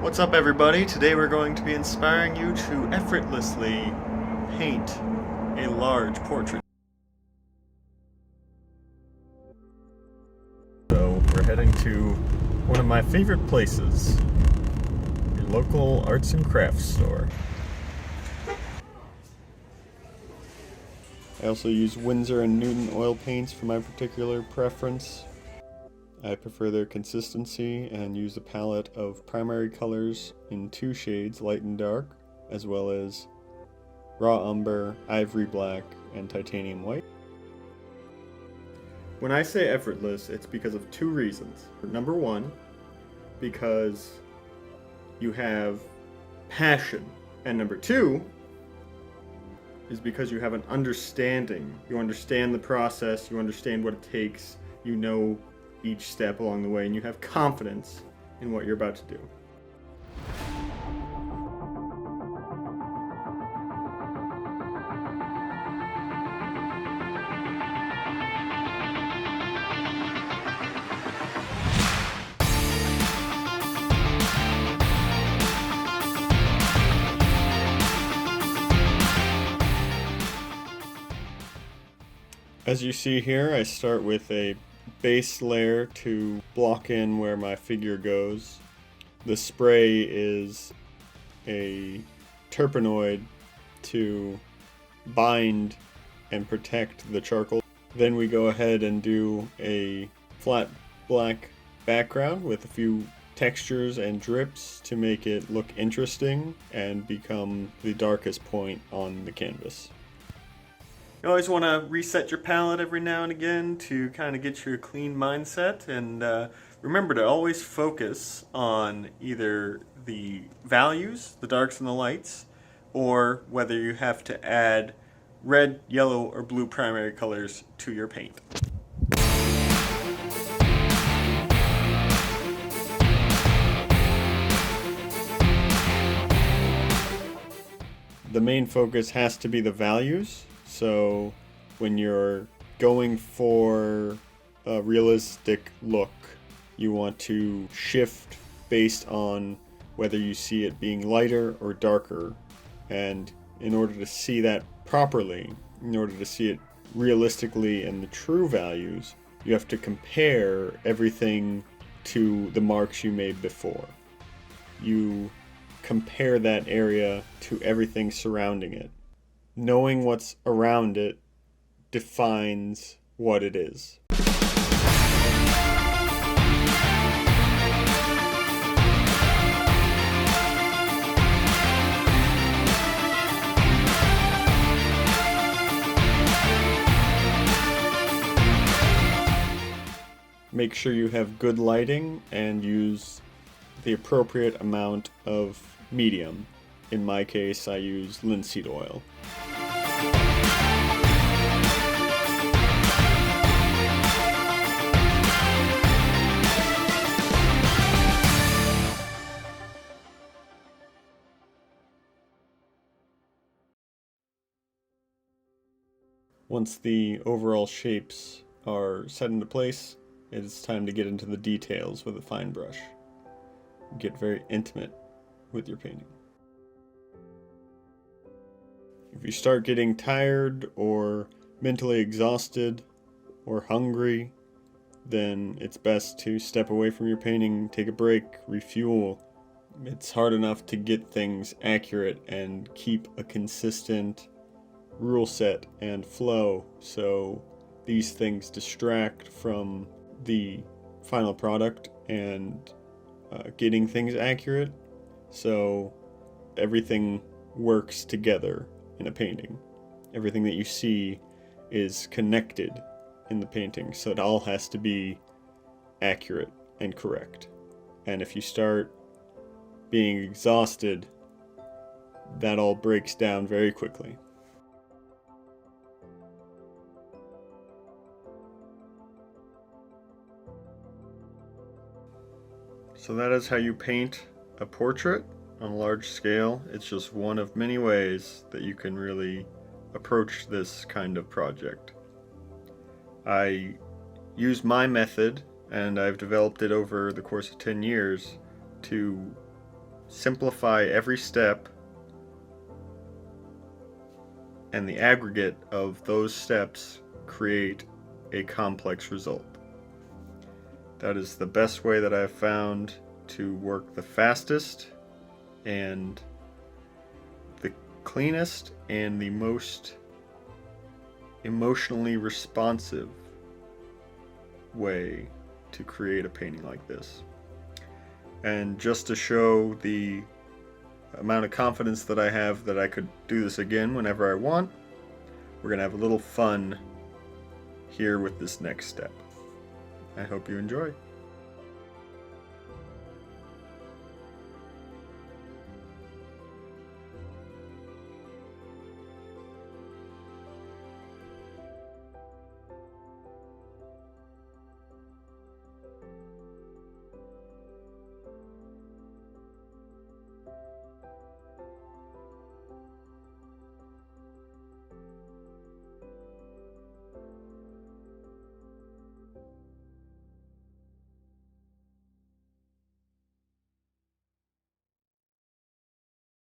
What's up, everybody? Today we're going to be inspiring you to effortlessly paint a large portrait. So we're heading to one of my favorite places, your local arts and crafts store. I also use Winsor and Newton oil paints for my particular preference. I prefer their consistency and use a palette of primary colors in two shades, light and dark, as well as raw umber, ivory black, and titanium white. When I say effortless, it's because of two reasons. Number one, because you have passion. And number two, is because you have an understanding. You understand the process, you understand what it takes, you know each step along the way, and you have confidence in what you're about to do. As you see here, I start with a base layer to block in where my figure goes. The spray is a terpenoid to bind and protect the charcoal. Then we go ahead and do a flat black background with a few textures and drips to make it look interesting and become the darkest point on the canvas. You always want to reset your palette every now and again to kind of get you a clean mindset, and remember to always focus on either the values, the darks and the lights, or whether you have to add red, yellow, or blue primary colors to your paint. The main focus has to be the values. So when you're going for a realistic look, you want to shift based on whether you see it being lighter or darker. And in order to see that properly, in order to see it realistically in the true values, you have to compare everything to the marks you made before. You compare that area to everything surrounding it. Knowing what's around it defines what it is. Make sure you have good lighting and use the appropriate amount of medium. In my case, I use linseed oil. Once the overall shapes are set into place, it is time to get into the details with a fine brush. Get very intimate with your painting. If you start getting tired or mentally exhausted or hungry, then it's best to step away from your painting, take a break, refuel. It's hard enough to get things accurate and keep a consistent rule set and flow, so these things distract from the final product and getting things accurate, so everything works together in a painting. Everything that you see is connected in the painting, so it all has to be accurate and correct. And if you start being exhausted, that all breaks down very quickly. So that is how you paint a portrait on a large scale. It's just one of many ways that you can really approach this kind of project. I use my method, and I've developed it over the course of 10 years to simplify every step, and the aggregate of those steps create a complex result. That is the best way that I've found to work the fastest and the cleanest and the most emotionally responsive way to create a painting like this. And just to show the amount of confidence that I have that I could do this again whenever I want, we're going to have a little fun here with this next step. I hope you enjoy.